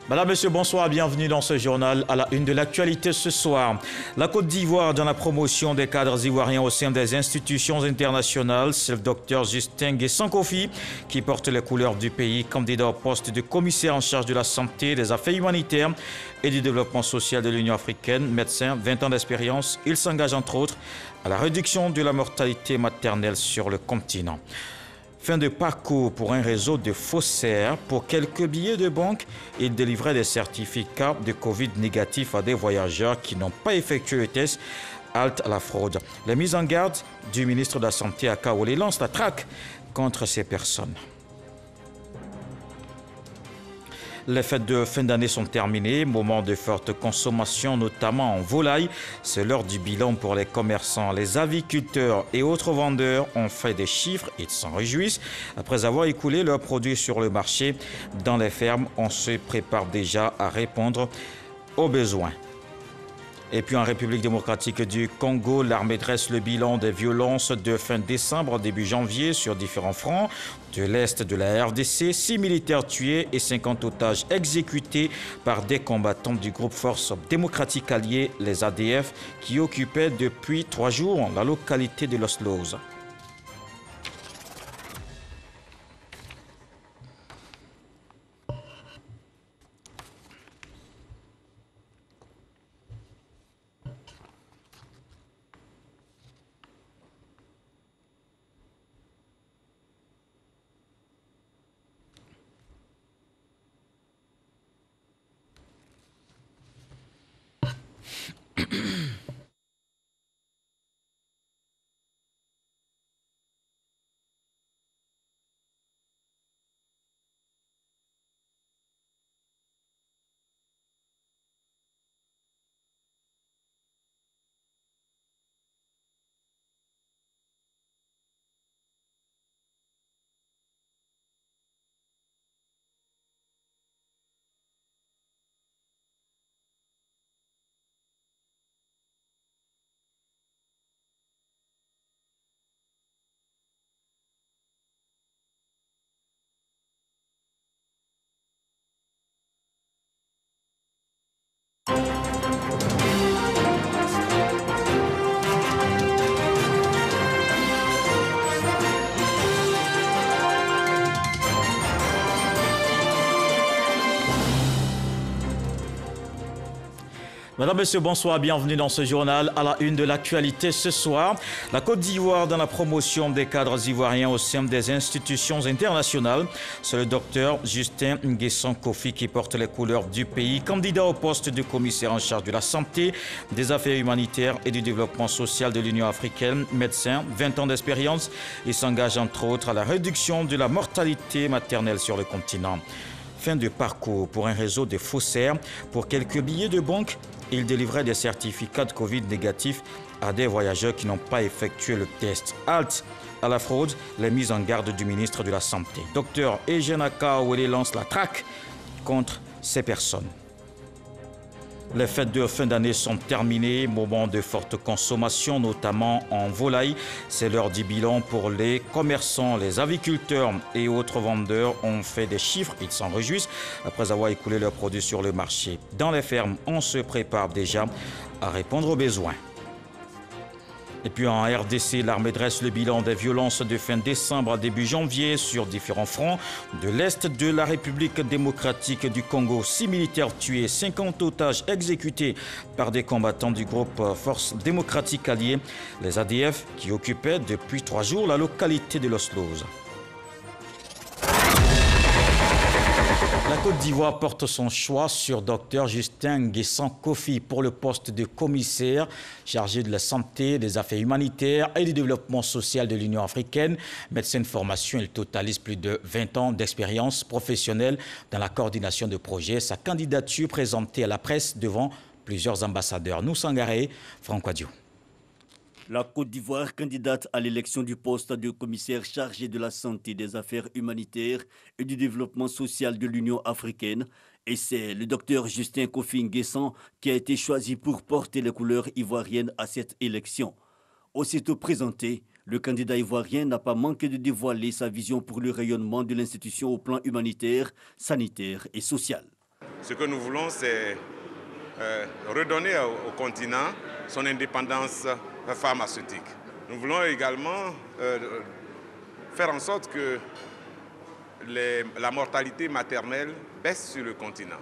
Madame, Monsieur, bonsoir, bienvenue dans ce journal à la une de l'actualité ce soir. La Côte d'Ivoire dans la promotion des cadres ivoiriens au sein des institutions internationales, c'est le docteur Justin Nguessan Kofi qui porte les couleurs du pays, candidat au poste de commissaire en charge de la santé, des affaires humanitaires et du développement social de l'Union africaine. Médecin, 20 ans d'expérience, il s'engage entre autres à la réduction de la mortalité maternelle sur le continent. Fin de parcours pour un réseau de faussaires. Pour quelques billets de banque, il délivrait des certificats de Covid négatifs à des voyageurs qui n'ont pas effectué le test. Halte à la fraude. Les mises en garde du ministre de la Santé à Kaolé lance la traque contre ces personnes. Les fêtes de fin d'année sont terminées, moment de forte consommation, notamment en volaille. C'est l'heure du bilan pour les commerçants. Les aviculteurs et autres vendeurs ont fait des chiffres et s'en réjouissent. Après avoir écoulé leurs produits sur le marché, dans les fermes, on se prépare déjà à répondre aux besoins. Et puis en République démocratique du Congo, l'armée dresse le bilan des violences de fin décembre, début janvier sur différents fronts. De l'Est de la RDC, 6 militaires tués et 50 otages exécutés par des combattants du groupe Force démocratique alliée, les ADF, qui occupaient depuis 3 jours la localité de Los Lobos. Madame, Monsieur, bonsoir, bienvenue dans ce journal à la une de l'actualité ce soir. La Côte d'Ivoire dans la promotion des cadres ivoiriens au sein des institutions internationales. C'est le docteur Justin Nguessan Kofi qui porte les couleurs du pays, candidat au poste de commissaire en charge de la santé, des affaires humanitaires et du développement social de l'Union africaine. Médecin, 20 ans d'expérience, il s'engage entre autres à la réduction de la mortalité maternelle sur le continent. Fin de parcours pour un réseau de faussaires. Pour quelques billets de banque, il délivrait des certificats de Covid négatifs à des voyageurs qui n'ont pas effectué le test. Halte à la fraude, les mises en garde du ministre de la Santé. Docteur Eugène Akaouele lance la traque contre ces personnes. Les fêtes de fin d'année sont terminées, moment de forte consommation, notamment en volaille. C'est l'heure du bilan pour les commerçants, les aviculteurs et autres vendeurs ont fait des chiffres, ils s'en réjouissent après avoir écoulé leurs produits sur le marché. Dans les fermes, on se prépare déjà à répondre aux besoins. Et puis en RDC, l'armée dresse le bilan des violences de fin décembre à début janvier sur différents fronts. De l'Est de la République démocratique du Congo, 6 militaires tués, 50 otages exécutés par des combattants du groupe Force démocratique alliée, les ADF, qui occupaient depuis 3 jours la localité de Los Lobos. La Côte d'Ivoire porte son choix sur Dr Justin Nguessan Kofi pour le poste de commissaire chargé de la santé, des affaires humanitaires et du développement social de l'Union africaine. Médecin de formation, il totalise plus de 20 ans d'expérience professionnelle dans la coordination de projets. Sa candidature présentée à la presse devant plusieurs ambassadeurs. Nous Sangaré, Franck Wadio. La Côte d'Ivoire, candidate à l'élection du poste de commissaire chargé de la santé, des affaires humanitaires et du développement social de l'Union africaine. Et c'est le docteur Justin Kofi Nguessan qui a été choisi pour porter les couleurs ivoiriennes à cette élection. Aussitôt présenté, le candidat ivoirien n'a pas manqué de dévoiler sa vision pour le rayonnement de l'institution au plan humanitaire, sanitaire et social. Ce que nous voulons, c'est redonner au continent son indépendance pharmaceutique. Nous voulons également faire en sorte que la mortalité maternelle baisse sur le continent,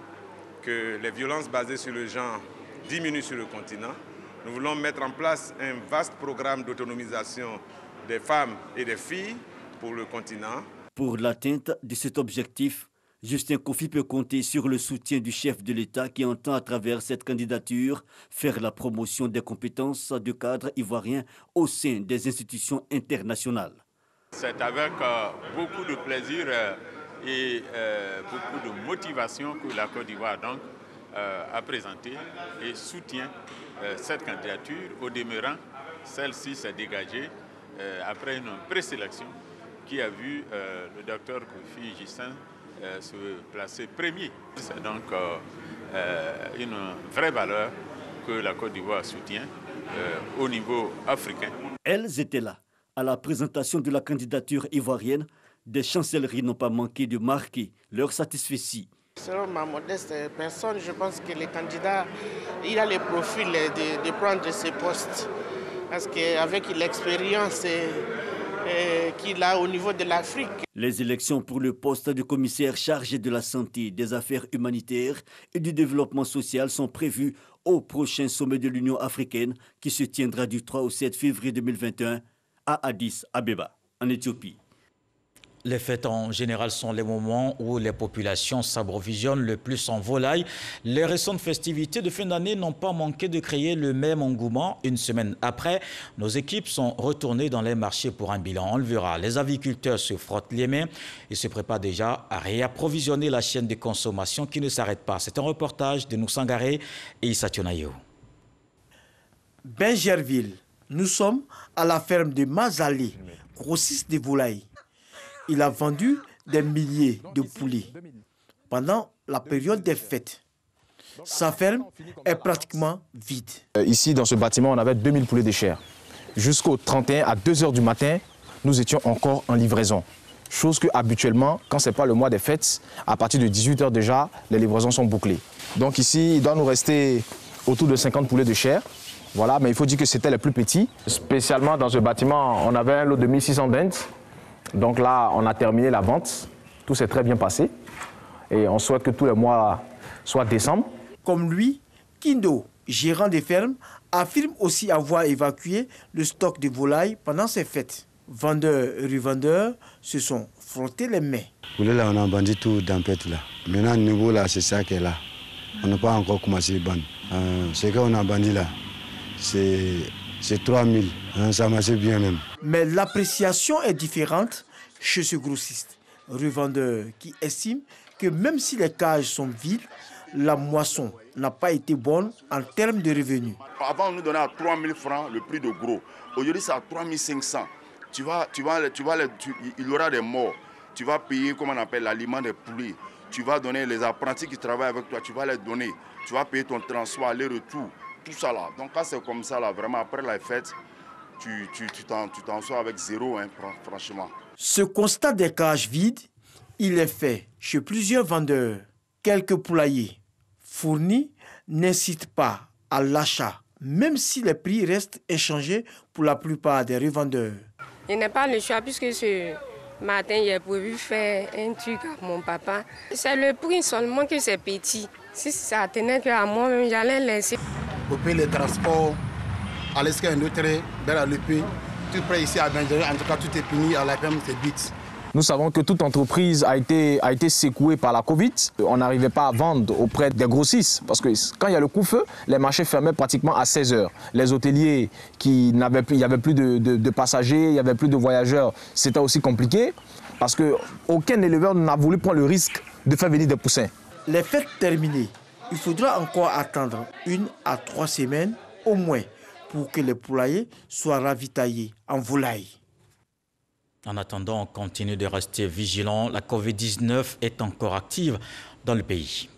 que les violences basées sur le genre diminuent sur le continent. Nous voulons mettre en place un vaste programme d'autonomisation des femmes et des filles pour le continent. Pour l'atteinte de cet objectif, Justin Kofi peut compter sur le soutien du chef de l'État qui entend à travers cette candidature faire la promotion des compétences de cadres ivoiriens au sein des institutions internationales. C'est avec beaucoup de plaisir et beaucoup de motivation que la Côte d'Ivoire a présenté et soutient cette candidature. Au demeurant, celle-ci s'est dégagée après une présélection qui a vu le docteur Kofi Justin se placer premier. C'est donc une vraie valeur que la Côte d'Ivoire soutient au niveau africain. Elles étaient là. À la présentation de la candidature ivoirienne, des chancelleries n'ont pas manqué de marquer leur satisfaction. Selon ma modeste personne, je pense que le candidat il a le profil de prendre ce poste. Parce qu'avec l'expérience qu'il a au niveau de l'Afrique. Les élections pour le poste de commissaire chargé de la santé, des affaires humanitaires et du développement social sont prévues au prochain sommet de l'Union africaine qui se tiendra du 3 au 7 février 2021 à Addis Abeba, en Éthiopie. Les fêtes en général sont les moments où les populations s'approvisionnent le plus en volaille. Les récentes festivités de fin d'année n'ont pas manqué de créer le même engouement. Une semaine après, nos équipes sont retournées dans les marchés pour un bilan. On le verra, les aviculteurs se frottent les mains et se préparent déjà à réapprovisionner la chaîne de consommation qui ne s'arrête pas. C'est un reportage de Noussangaré et Issa Tionayo. Benjerville, nous sommes à la ferme de Mazalé, grossiste de volailles. Il a vendu des milliers de poulets pendant la période des fêtes. Sa ferme est pratiquement vide. Ici, dans ce bâtiment, on avait 2000 poulets de chair. Jusqu'au 31, à 2 h du matin, nous étions encore en livraison. Chose que habituellement, quand ce n'est pas le mois des fêtes, à partir de 18 h déjà, les livraisons sont bouclées. Donc ici, il doit nous rester autour de 50 poulets de chair. Voilà, mais il faut dire que c'était les plus petits. Spécialement dans ce bâtiment, on avait un lot de 1600 dindes. Donc là, on a terminé la vente. Tout s'est très bien passé. Et on souhaite que tous les mois soient décembre. Comme lui, Kindo, gérant des fermes, affirme aussi avoir évacué le stock de volailles pendant ces fêtes. Vendeurs et revendeurs se sont frottés les mains. Là, on a vendu tout dans le là. Maintenant, le niveau là, c'est ça qui est là. On n'a pas encore commencé à vendre. Ce qu'on a vendu là, c'est 3000, ça marche bien même. Mais l'appréciation est différente chez ce grossiste, revendeur qui estime que même si les cages sont vides, la moisson n'a pas été bonne en termes de revenus. Avant, on nous donnait à 3000 francs le prix de gros. Aujourd'hui, c'est à 3500. Il y aura des morts. Tu vas payer, comme on appelle, l'aliment des poulets. Tu vas donner les apprentis qui travaillent avec toi, tu vas les donner. Tu vas payer ton transport, aller-retour. Tout ça là. Donc quand c'est comme ça là, vraiment après la fête, tu t'en sors avec zéro, hein, franchement. Ce constat des cages vides, il est fait chez plusieurs vendeurs. Quelques poulaillers fournis n'incitent pas à l'achat, même si les prix restent inchangés pour la plupart des revendeurs. Je n'ai pas le choix puisque ce matin, j'ai prévu faire un truc à mon papa. C'est le prix seulement que c'est petit. Si ça tenait qu'à moi-même, j'allais laisser. Pour payer les transports, à l'escalier de trait, vers la Lépée, tout près ici à Benjerville, en tout cas tout est fini, à la ferme c'est vite. Nous savons que toute entreprise a été secouée par la Covid. On n'arrivait pas à vendre auprès des grossistes parce que quand il y a le coup-feu, les marchés fermaient pratiquement à 16 h. Les hôteliers, il n'y avait plus de passagers, il n'y avait plus de voyageurs, c'était aussi compliqué parce qu'aucun éleveur n'a voulu prendre le risque de faire venir des poussins. Les fêtes terminées, il faudra encore attendre 1 à 3 semaines au moins pour que les poulaillers soient ravitaillés en volailles. En attendant, on continue de rester vigilant. La Covid-19 est encore active dans le pays.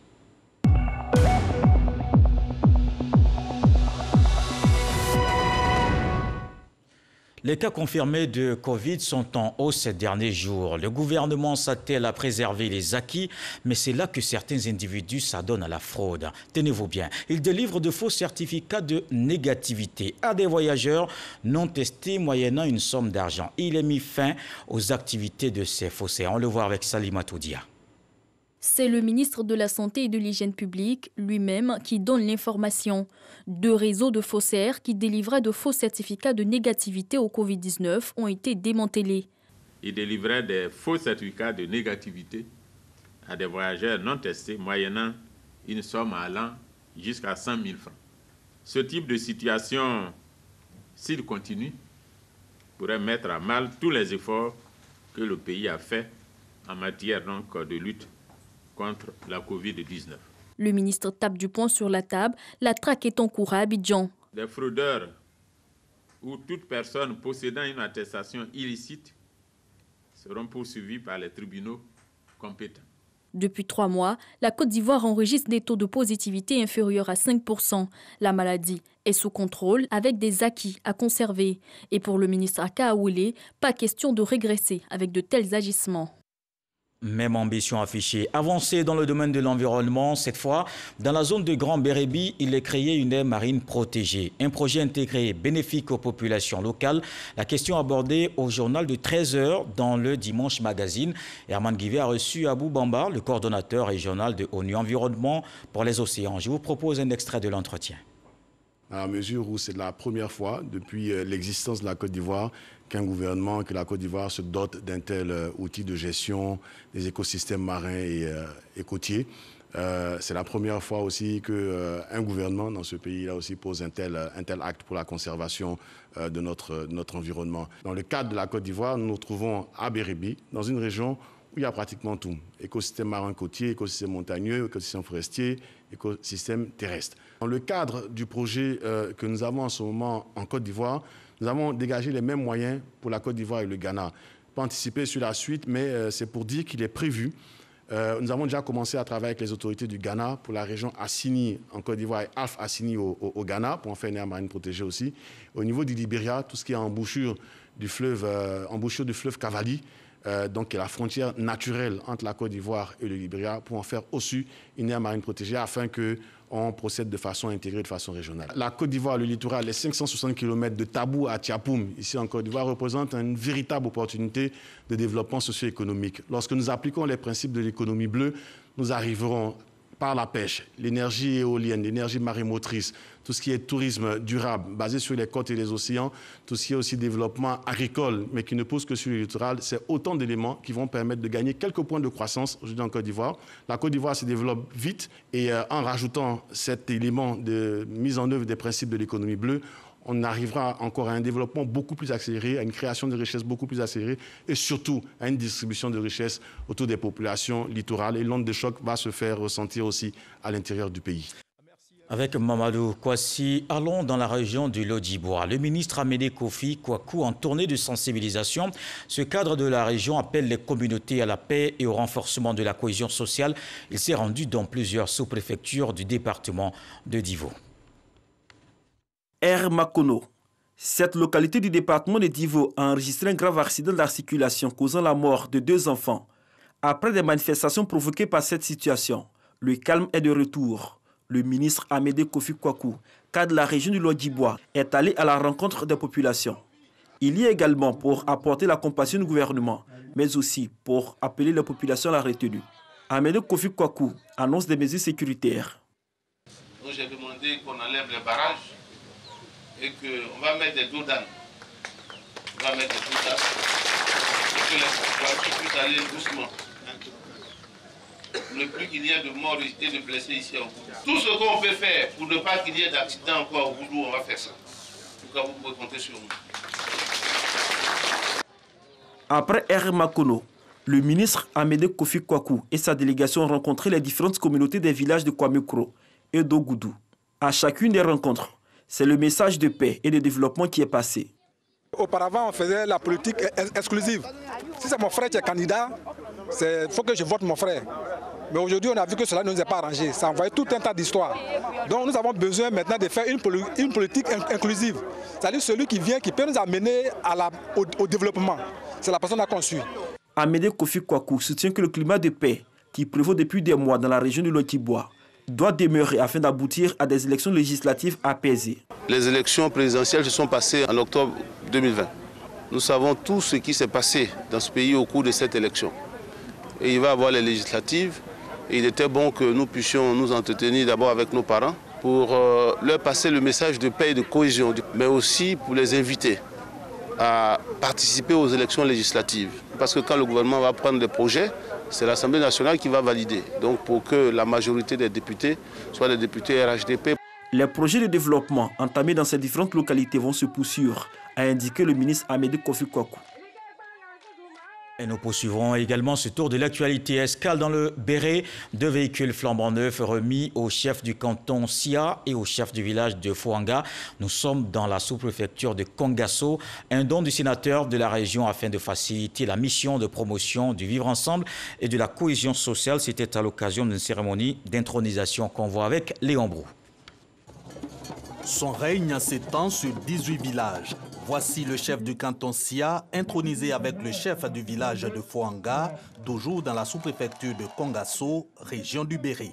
Les cas confirmés de Covid sont en hausse ces derniers jours. Le gouvernement s'attelle à préserver les acquis, mais c'est là que certains individus s'adonnent à la fraude. Tenez-vous bien, ils délivrent de faux certificats de négativité à des voyageurs non testés moyennant une somme d'argent. Il est mis fin aux activités de ces faussaires. On le voit avec Salimatou Dia. C'est le ministre de la Santé et de l'Hygiène publique lui-même qui donne l'information. 2 réseaux de faussaires qui délivraient de faux certificats de négativité au Covid-19 ont été démantelés. Ils délivraient des faux certificats de négativité à des voyageurs non testés moyennant une somme allant jusqu'à 100 000 francs. Ce type de situation, s'il continue, pourrait mettre à mal tous les efforts que le pays a fait en matière donc, de lutte contre la Covid-19. Le ministre tape du poing sur la table. La traque est en cours à Abidjan. Des fraudeurs ou toute personne possédant une attestation illicite seront poursuivis par les tribunaux compétents. Depuis 3 mois, la Côte d'Ivoire enregistre des taux de positivité inférieurs à 5%. La maladie est sous contrôle avec des acquis à conserver. Et pour le ministre Aka Awele, pas question de régresser avec de tels agissements. Même ambition affichée. Avancer dans le domaine de l'environnement, cette fois, dans la zone de Grand Bérébi, il est créé une aire marine protégée. Un projet intégré bénéfique aux populations locales. La question abordée au journal de 13h dans le Dimanche Magazine. Herman Guivet a reçu Abou Bamba, le coordonnateur régional de ONU Environnement pour les océans. Je vous propose un extrait de l'entretien. À la mesure où c'est la première fois depuis l'existence de la Côte d'Ivoire qu'un gouvernement, que la Côte d'Ivoire se dote d'un tel outil de gestion des écosystèmes marins et côtiers. C'est la première fois aussi qu'un gouvernement dans ce pays-là aussi pose un tel acte pour la conservation de notre environnement. Dans le cadre de la Côte d'Ivoire, nous nous trouvons à Bérébi, dans une région où il y a pratiquement tout. Écosystème marin côtier, écosystème montagneux, écosystème forestier, écosystème terrestre. Dans le cadre du projet que nous avons en ce moment en Côte d'Ivoire, nous avons dégagé les mêmes moyens pour la Côte d'Ivoire et le Ghana. Pas anticiper sur la suite, mais c'est pour dire qu'il est prévu. Nous avons déjà commencé à travailler avec les autorités du Ghana pour la région Assini en Côte d'Ivoire et Alpha Assini au Ghana pour en faire une aire marine protégée aussi. Au niveau du Libéria, tout ce qui est embouchure du fleuve Cavali, donc la frontière naturelle entre la Côte d'Ivoire et le Libéria, pour en faire aussi une aire marine protégée afin qu'on procède de façon intégrée, de façon régionale. La Côte d'Ivoire, le littoral, les 560 km de Tabou à Tiapoum, ici en Côte d'Ivoire, représentent une véritable opportunité de développement socio-économique. Lorsque nous appliquons les principes de l'économie bleue, nous arriverons par la pêche, l'énergie éolienne, l'énergie marémotrice, tout ce qui est tourisme durable, basé sur les côtes et les océans, tout ce qui est aussi développement agricole, mais qui ne pose que sur le littoral, c'est autant d'éléments qui vont permettre de gagner quelques points de croissance aujourd'hui en Côte d'Ivoire. La Côte d'Ivoire se développe vite et en rajoutant cet élément de mise en œuvre des principes de l'économie bleue, on arrivera encore à un développement beaucoup plus accéléré, à une création de richesses beaucoup plus accélérée et surtout à une distribution de richesses autour des populations littorales. Et l'onde de choc va se faire ressentir aussi à l'intérieur du pays. Avec Mamadou Kouassi, allons dans la région du Lodjibois. Le ministre Amédée Kofi Kwaku, en tournée de sensibilisation, ce cadre de la région appelle les communautés à la paix et au renforcement de la cohésion sociale. Il s'est rendu dans plusieurs sous-préfectures du département de Divo. R. Makono. Cette localité du département de Divo a enregistré un grave accident de la circulation causant la mort de 2 enfants. Après des manifestations provoquées par cette situation, le calme est de retour. Le ministre Amédée Kofi Kwaku, cadre de la région du Lodjibois, est allé à la rencontre des populations. Il y est également pour apporter la compassion du gouvernement, mais aussi pour appeler les populations à la retenue. Amédée Kofi Kwaku annonce des mesures sécuritaires. Donc j'ai demandé qu'on enlève les barrages et qu'on va mettre des doudanes. On va mettre des doudanes pour que les voitures puissent aller doucement. Le plus qu'il y ait de morts et de blessés ici au Goudou. Tout ce qu'on peut faire pour ne pas qu'il y ait d'accident encore au Goudou, on va faire ça. En tout cas, vous pouvez compter sur nous. Après R. Makono, le ministre Amédée Kofi Kwaku et sa délégation ont rencontré les différentes communautés des villages de Kwamekro et d'Ogoudou. À chacune des rencontres, c'est le message de paix et de développement qui est passé. Auparavant, on faisait la politique exclusive. Si c'est mon frère qui est candidat, il faut que je vote mon frère. Mais aujourd'hui, on a vu que cela ne nous est pas arrangé. Ça envoie tout un tas d'histoires. Donc nous avons besoin maintenant de faire une politique inclusive. C'est-à-dire celui qui vient, qui peut nous amener au développement. C'est la personne qu'on suit. Amédée Kofi Kwaku soutient que le climat de paix qui prévaut depuis des mois dans la région du Lotibois doit demeurer afin d'aboutir à des élections législatives apaisées. Les élections présidentielles se sont passées en octobre 2020. Nous savons tout ce qui s'est passé dans ce pays au cours de cette élection. Et il va y avoir les législatives. Et il était bon que nous puissions nous entretenir d'abord avec nos parents pour leur passer le message de paix et de cohésion, mais aussi pour les inviter à participer aux élections législatives. Parce que quand le gouvernement va prendre des projets, c'est l'Assemblée nationale qui va valider. Donc pour que la majorité des députés soient des députés RHDP. Les projets de développement entamés dans ces différentes localités vont se poursuivre, a indiqué le ministre Amédée Kofi Kwaku. Et nous poursuivrons également ce tour de l'actualité. Escale dans le Béret, 2 véhicules flambant neufs remis au chef du canton Sia et au chef du village de Fouanga. Nous sommes dans la sous-préfecture de Kongasso, un don du sénateur de la région afin de faciliter la mission de promotion du vivre ensemble et de la cohésion sociale. C'était à l'occasion d'une cérémonie d'intronisation qu'on voit avec Léon Brou. Son règne s'étend sur 18 villages. Voici le chef du canton Sia, intronisé avec le chef du village de Fouanga, toujours dans la sous-préfecture de Kongasso, région du Béret.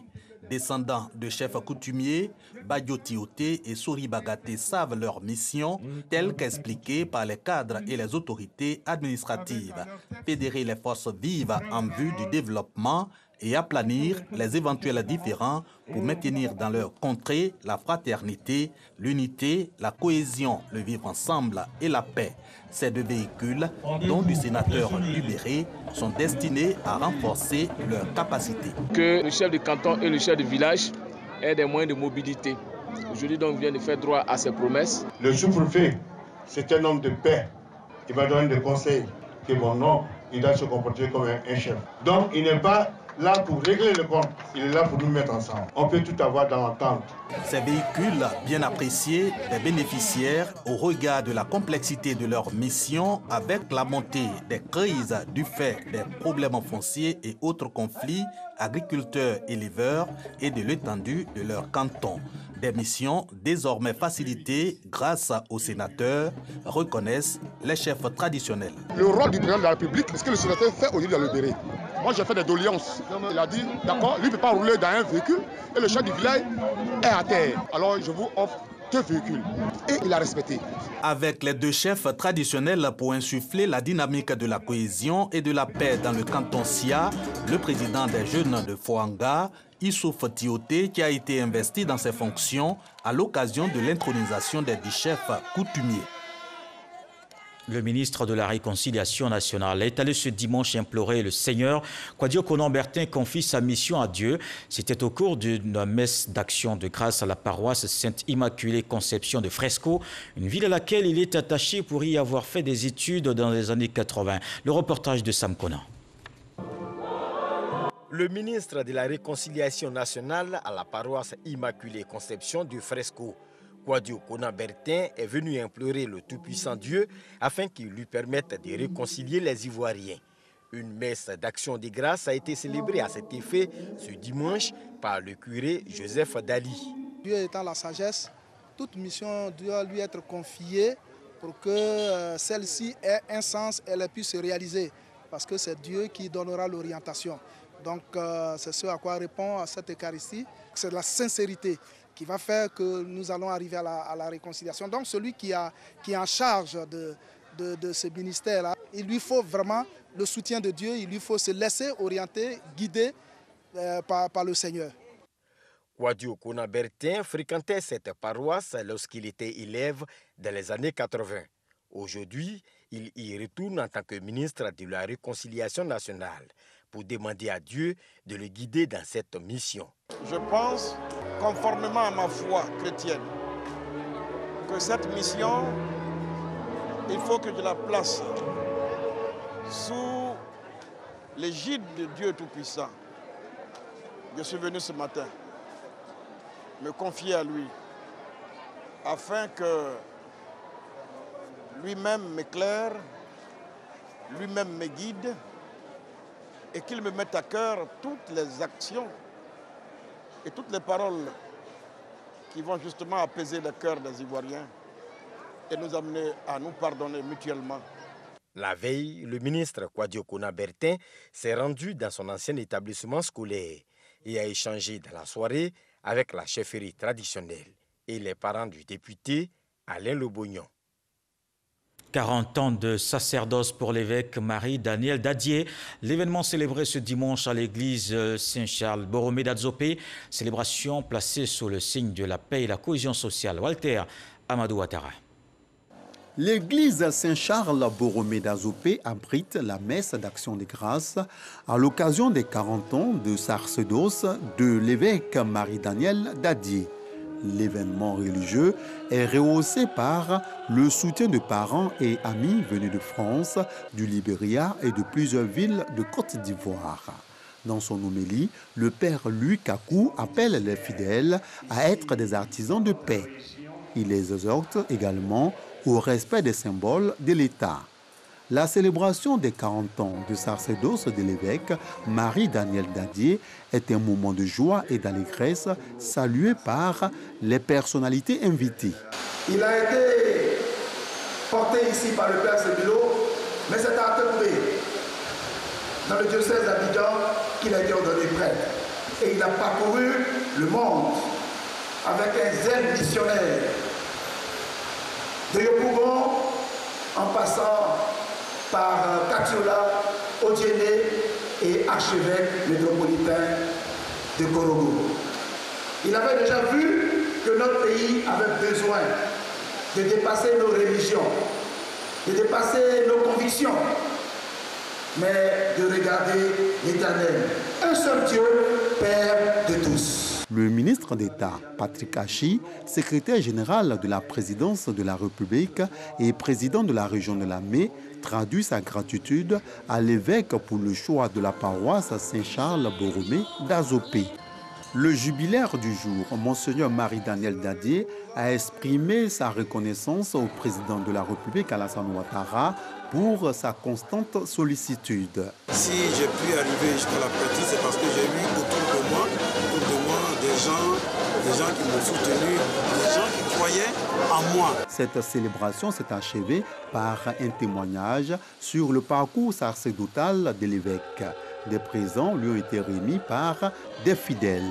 Descendants de chefs coutumiers, Badioti Oté et Sori Bagaté savent leur mission, telle qu'expliquée par les cadres et les autorités administratives. Fédérer les forces vives en vue du développement et aplanir les éventuels différends pour maintenir dans leur contrée la fraternité, l'unité, la cohésion, le vivre ensemble et la paix. Ces 2 véhicules, dont du sénateur du Béret, sont destinés à renforcer leurs capacités. Que le chef du canton et le chef du village aient des moyens de mobilité. Aujourd'hui, donc, vient de faire droit à ses promesses. Le sous-préfet, c'est un homme de paix. Il va donner des conseils. Que bon, non, il doit se comporter comme un chef. Donc, il n'est pas là pour régler le compte, il est là pour nous mettre ensemble. On peut tout avoir dans l'entente. Ces véhicules, bien appréciés des bénéficiaires au regard de la complexité de leur mission, avec la montée des crises du fait des problèmes fonciers et autres conflits, agriculteurs-éleveurs et de l'étendue de leur canton. Des missions désormais facilitées grâce aux sénateurs, reconnaissent les chefs traditionnels. Le rôle du président de la République, c'est ce que le sénateur fait aujourd'hui dans le Béret. Moi, j'ai fait des doléances. Il a dit, d'accord, lui ne peut pas rouler dans un véhicule et le chef du village est à terre. Alors, je vous offre 2 véhicules. Et il a respecté. Avec les 2 chefs traditionnels pour insuffler la dynamique de la cohésion et de la paix dans le canton Sia, le président des jeunes de Fouanga, Issouf Tioté, qui a été investi dans ses fonctions à l'occasion de l'intronisation des 10 chefs coutumiers. Le ministre de la Réconciliation nationale est allé ce dimanche implorer le Seigneur. Kwadio Konan-Bertin confie sa mission à Dieu. C'était au cours d'une messe d'action de grâce à la paroisse Sainte-Immaculée Conception de Fresco, une ville à laquelle il est attaché pour y avoir fait des études dans les années 80. Le reportage de Sam Konan. Le ministre de la Réconciliation nationale à la paroisse Immaculée Conception de Fresco, Kwadio Konan-Bertin, est venu implorer le Tout-Puissant Dieu afin qu'il lui permette de réconcilier les Ivoiriens. Une messe d'action de grâce a été célébrée à cet effet ce dimanche par le curé Joseph Dali. Dieu étant la sagesse, toute mission doit lui être confiée pour que celle-ci ait un sens et elle puisse se réaliser. Parce que c'est Dieu qui donnera l'orientation. Donc c'est ce à quoi répond à cette Eucharistie. C'est la sincérité qui va faire que nous allons arriver à la réconciliation. Donc celui qui est en charge de ce ministère-là, il lui faut vraiment le soutien de Dieu, il lui faut se laisser orienter, guider par le Seigneur. Kwadio Konan-Bertin fréquentait cette paroisse lorsqu'il était élève dans les années 80. Aujourd'hui, il y retourne en tant que ministre de la Réconciliation nationale pour demander à Dieu de le guider dans cette mission. Je pense, conformément à ma foi chrétienne, que cette mission, il faut que je la place sous l'égide de Dieu Tout-Puissant. Je suis venu ce matin me confier à lui afin que lui-même m'éclaire, lui-même me guide et qu'il me mette à cœur toutes les actions et toutes les paroles qui vont justement apaiser le cœur des Ivoiriens et nous amener à nous pardonner mutuellement. La veille, le ministre Kouadio Kona Bertin s'est rendu dans son ancien établissement scolaire et a échangé dans la soirée avec la chefferie traditionnelle et les parents du député Alain Lobognon. 40 ans de sacerdoce pour l'évêque Marie-Daniel Dadié. L'événement célébré ce dimanche à l'église Saint-Charles Borromée d'Adzopé. Célébration placée sous le signe de la paix et la cohésion sociale. Walter Amadou Ouattara. L'église Saint-Charles Borromée d'Adzopé abrite la messe d'action de grâce à l'occasion des 40 ans de sacerdoce de l'évêque Marie-Daniel Dadié. L'événement religieux est rehaussé par le soutien de parents et amis venus de France, du Libéria et de plusieurs villes de Côte d'Ivoire. Dans son homélie, le père Louis Kakou appelle les fidèles à être des artisans de paix. Il les exhorte également au respect des symboles de l'État. La célébration des 40 ans de sacerdoce de l'évêque Marie-Daniel Dadié est un moment de joie et d'allégresse salué par les personnalités invitées. Il a été porté ici par le père Sebilo, mais c'est à Tembé, dans le diocèse d'Abidjan, qu'il a été ordonné prêtre. Et il a parcouru le monde avec un zèle missionnaire. De Yopougon, en passant par Katiola, Odiéné et archevêque métropolitain de Korogo. Il avait déjà vu que notre pays avait besoin de dépasser nos religions, de dépasser nos convictions, mais de regarder l'Éternel, un seul Dieu, Père de tous. Le ministre d'État, Patrick Hachi, secrétaire général de la présidence de la République et président de la région de Lamé, traduit sa gratitude à l'évêque pour le choix de la paroisse Saint-Charles Borromée d'Adzopé. Le jubilaire du jour, Monseigneur Marie-Daniel Dadié, a exprimé sa reconnaissance au président de la République, Alassane Ouattara, pour sa constante sollicitude. Si j'ai pu arriver jusqu'à la pratique, c'est parce que j'ai eu autour de moi des gens qui m'ont soutenu, des gens qui croyaient en moi. Cette célébration s'est achevée par un témoignage sur le parcours sacerdotal de l'évêque. Des présents lui ont été remis par des fidèles.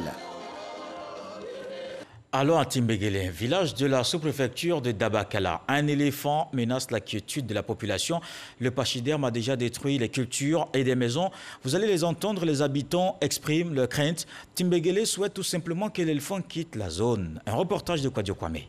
Allons à Timbégélé, village de la sous-préfecture de Dabakala. Un éléphant menace la quiétude de la population. Le pachyderme a déjà détruit les cultures et des maisons. Vous allez les entendre, les habitants expriment leurs craintes. Timbégélé souhaite tout simplement que l'éléphant quitte la zone. Un reportage de Kouadio Kwame.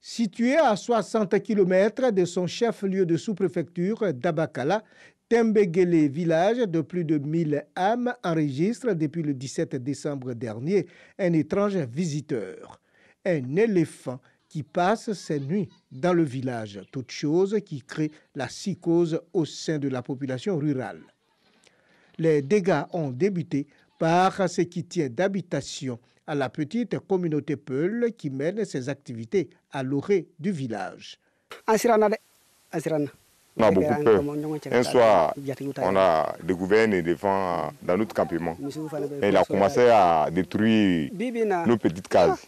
Situé à 60 km de son chef-lieu de sous-préfecture d'Abakala, Timbégélé, village de plus de 1000 âmes, enregistre depuis le 17 décembre dernier un étrange visiteur, un éléphant qui passe ses nuits dans le village, toute chose qui crée la psychose au sein de la population rurale. Les dégâts ont débuté par ce qui tient d'habitation à la petite communauté Peul qui mène ses activités à l'orée du village. On a beaucoup peur. Un soir, on a découvert un éléphant dans notre campement. Et il a commencé à détruire nos petites cases.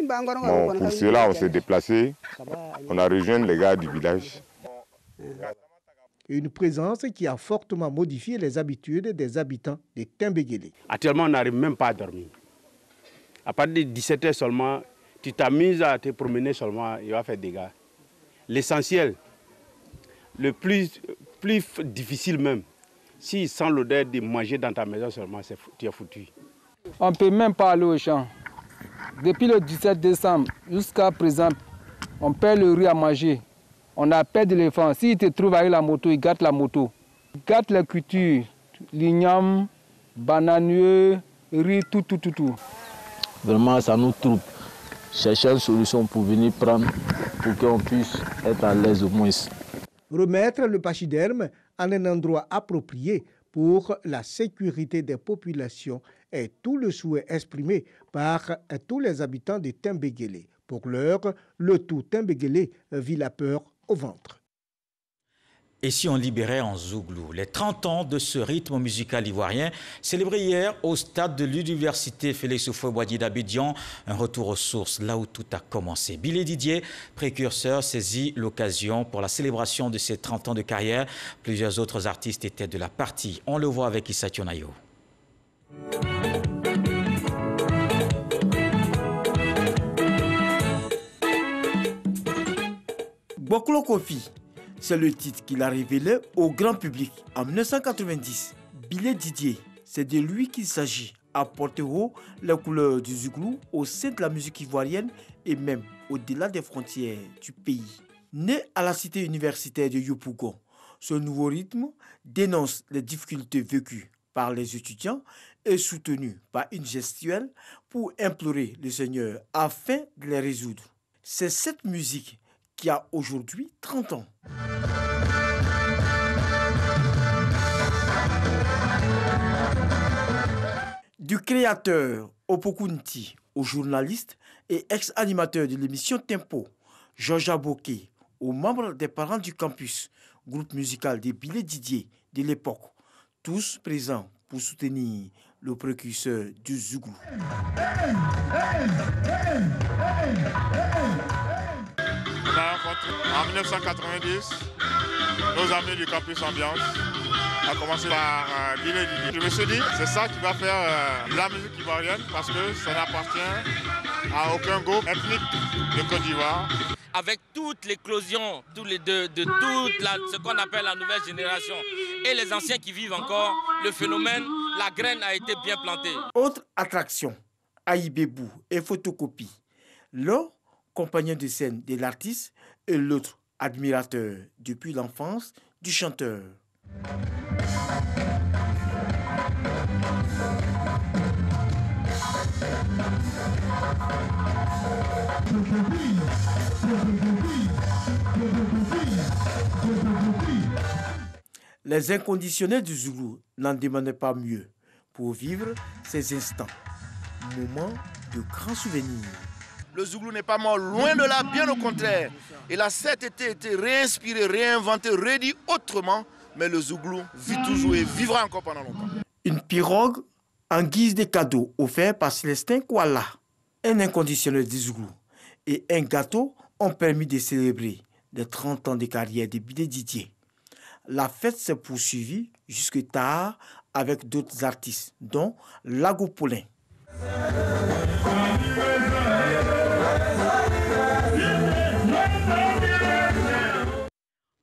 Bon, pour cela, on s'est déplacé. On a rejoint les gars du village. Une présence qui a fortement modifié les habitudes des habitants de Timbégélé. Actuellement, on n'arrive même pas à dormir. À partir de 17 h seulement, tu t'amuses à te promener seulement, il va faire des dégâts. L'essentiel, le plus difficile même, s'il sent l'odeur de manger dans ta maison seulement, tu es foutu. On ne peut même pas aller au champ. Depuis le 17 décembre jusqu'à présent, on perd le riz à manger. On a peur d'éléphant. S'il te trouve avec la moto, il gâte la moto. Il gâte la culture, l'igname, bananieux, riz, tout. Vraiment, ça nous trouble. Chercher une solution pour venir prendre, pour qu'on puisse être à l'aise au moins. Remettre le pachyderme en un endroit approprié pour la sécurité des populations est tout le souhait exprimé par tous les habitants de Timbégélé. Pour l'heure, le tout Timbégélé vit la peur au ventre. Et si on libérait en zouglou? Les 30 ans de ce rythme musical ivoirien, célébré hier au stade de l'université Félix Houphouët-Boigny d'Abidjan, un retour aux sources, là où tout a commencé. Billy Didier, précurseur, saisit l'occasion pour la célébration de ses 30 ans de carrière. Plusieurs autres artistes étaient de la partie. On le voit avec Issa Tionayo. Boklo Kofi, c'est le titre qu'il a révélé au grand public en 1990. Billy Didier, c'est de lui qu'il s'agit, à porter haut les couleurs du zouglou au sein de la musique ivoirienne et même au-delà des frontières du pays. Né à la cité universitaire de Yopougon, ce nouveau rythme dénonce les difficultés vécues par les étudiants et soutenu par une gestuelle pour implorer le Seigneur afin de les résoudre. C'est cette musique qui a aujourd'hui 30 ans. Du créateur Opokunti au journaliste et ex-animateur de l'émission Tempo, Georges Aboké, aux membres des parents du campus, groupe musical de Billy Didier de l'époque, tous présents pour soutenir le précurseur du zouglou. On a rencontré en 1990 nos amis du campus Ambiance, à commencer par Billy Didier. Je me suis dit, c'est ça qui va faire la musique ivoirienne parce que ça n'appartient à aucun groupe ethnique de Côte d'Ivoire. Avec toute l'éclosion de ce qu'on appelle la nouvelle génération et les anciens qui vivent encore, le phénomène, la graine a été bien plantée. Autre attraction, Aïbébou et photocopie. L'un, compagnon de scène de l'artiste, et l'autre, admirateur depuis l'enfance du chanteur. Les inconditionnels du zoulou n'en demandaient pas mieux pour vivre ces instants, moments de grands souvenirs. Le zouglou n'est pas mort, loin de là, bien au contraire. Il a cet été été réinspiré, réinventé, redit autrement, mais le zouglou vit toujours et vivra encore pendant longtemps. Une pirogue en guise de cadeau offert par Célestin Kouala, un inconditionnel du zouglou et un gâteau ont permis de célébrer les 30 ans de carrière de Billy Didier. La fête s'est poursuivie jusque tard avec d'autres artistes, dont Lago Poulain.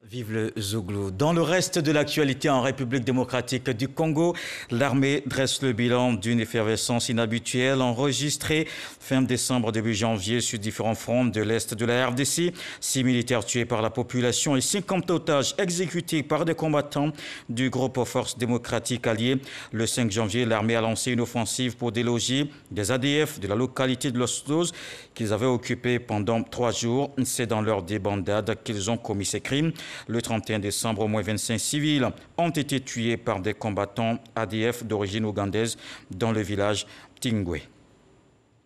Vive le zouglou. Dans le reste de l'actualité en République démocratique du Congo, l'armée dresse le bilan d'une effervescence inhabituelle enregistrée fin décembre, début janvier sur différents fronts de l'Est de la RDC. 6 militaires tués par la population et 50 otages exécutés par des combattants du groupe Forces démocratiques alliées. Le 5 janvier, l'armée a lancé une offensive pour déloger des ADF de la localité de Los Dos qu'ils avaient occupée pendant 3 jours. C'est dans leur débandade qu'ils ont commis ces crimes. Le 31 décembre, au moins 25 civils ont été tués par des combattants ADF d'origine ougandaise dans le village Tingwe.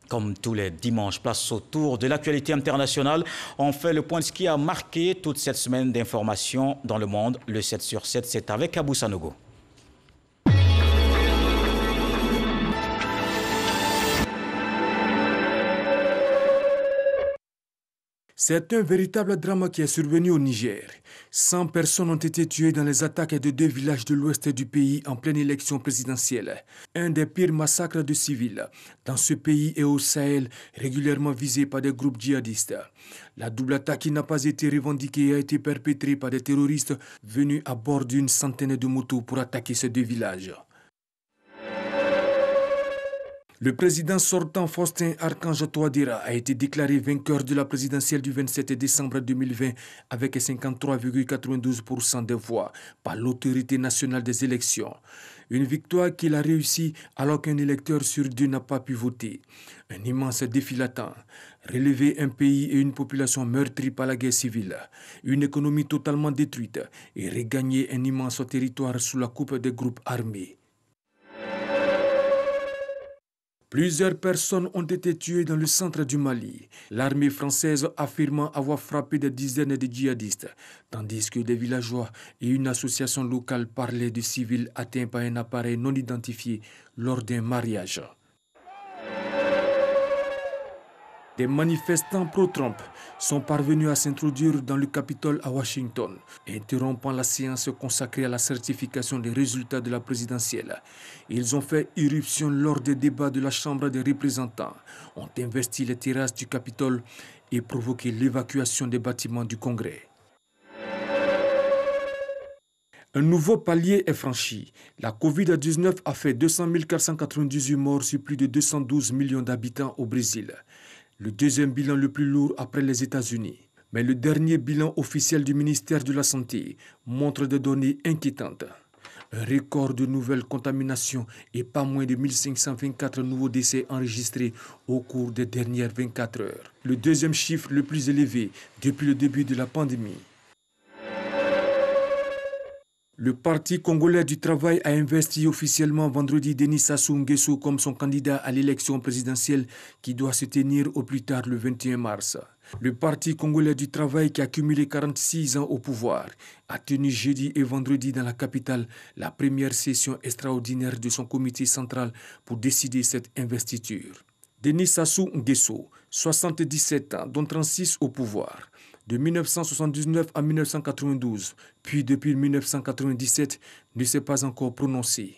Comme tous les dimanches, place au tour de l'actualité internationale. On fait le point de ce qui a marqué toute cette semaine d'informations dans le monde. Le 7 sur 7, c'est avec Abou Sanogo. C'est un véritable drame qui est survenu au Niger. 100 personnes ont été tuées dans les attaques de 2 villages de l'ouest du pays en pleine élection présidentielle. Un des pires massacres de civils dans ce pays et au Sahel, régulièrement visé par des groupes djihadistes. La double attaque qui n'a pas été revendiquée et a été perpétrée par des terroristes venus à bord d'une centaine de motos pour attaquer ces 2 villages. Le président sortant Faustin Archange Touadéra a été déclaré vainqueur de la présidentielle du 27 décembre 2020 avec 53,92% des voix par l'autorité nationale des élections. Une victoire qu'il a réussi alors qu'un électeur sur 2 n'a pas pu voter. Un immense défi latent. Relever un pays et une population meurtrie par la guerre civile, une économie totalement détruite et regagner un immense territoire sous la coupe des groupes armés. Plusieurs personnes ont été tuées dans le centre du Mali, l'armée française affirmant avoir frappé des dizaines de djihadistes, tandis que des villageois et une association locale parlaient de civils atteints par un appareil non identifié lors d'un mariage. Des manifestants pro-Trump sont parvenus à s'introduire dans le Capitole à Washington, interrompant la séance consacrée à la certification des résultats de la présidentielle. Ils ont fait irruption lors des débats de la Chambre des représentants, ont investi les terrasses du Capitole et provoqué l'évacuation des bâtiments du Congrès. Un nouveau palier est franchi. La Covid-19 a fait 200 498 morts sur plus de 212 millions d'habitants au Brésil. Le deuxième bilan le plus lourd après les États-Unis. Mais le dernier bilan officiel du ministère de la Santé montre des données inquiétantes. Un record de nouvelles contaminations et pas moins de 1524 nouveaux décès enregistrés au cours des dernières 24 heures. Le deuxième chiffre le plus élevé depuis le début de la pandémie. Le Parti congolais du travail a investi officiellement vendredi Denis Sassou Nguesso comme son candidat à l'élection présidentielle qui doit se tenir au plus tard le 21 mars. Le Parti congolais du travail, qui a cumulé 46 ans au pouvoir, a tenu jeudi et vendredi dans la capitale la première session extraordinaire de son comité central pour décider cette investiture. Denis Sassou Nguesso, 77 ans, dont 36 au pouvoir, de 1979 à 1992, puis depuis 1997, ne s'est pas encore prononcé.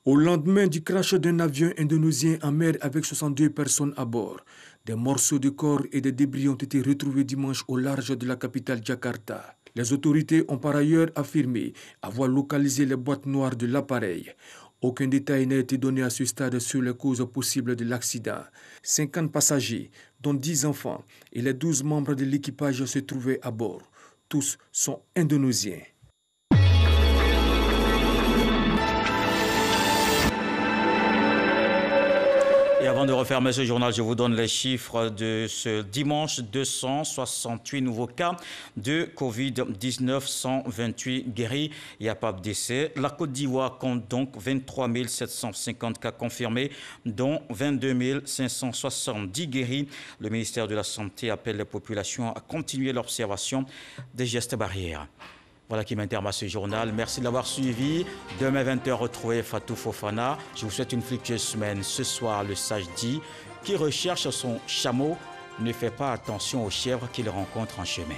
Au lendemain du crash d'un avion indonésien en mer avec 62 personnes à bord, des morceaux de corps et des débris ont été retrouvés dimanche au large de la capitale Jakarta. Les autorités ont par ailleurs affirmé avoir localisé les boîtes noires de l'appareil. Aucun détail n'a été donné à ce stade sur les causes possibles de l'accident. 50 passagers, dont 10 enfants, et les 12 membres de l'équipage se trouvaient à bord. Tous sont indonésiens. Et avant de refermer ce journal, je vous donne les chiffres de ce dimanche. 268 nouveaux cas de Covid-19, 128 guéris. Il n'y a pas de décès. La Côte d'Ivoire compte donc 23 750 cas confirmés, dont 22 570 guéris. Le ministère de la Santé appelle les populations à continuer l'observation des gestes barrières. Voilà qui m'interme à ce journal. Merci de l'avoir suivi. Demain 20h, retrouvez Fatou Fofana. Je vous souhaite une fructueuse semaine. Ce soir, le sage dit, qui recherche son chameau ne fait pas attention aux chèvres qu'il rencontre en chemin.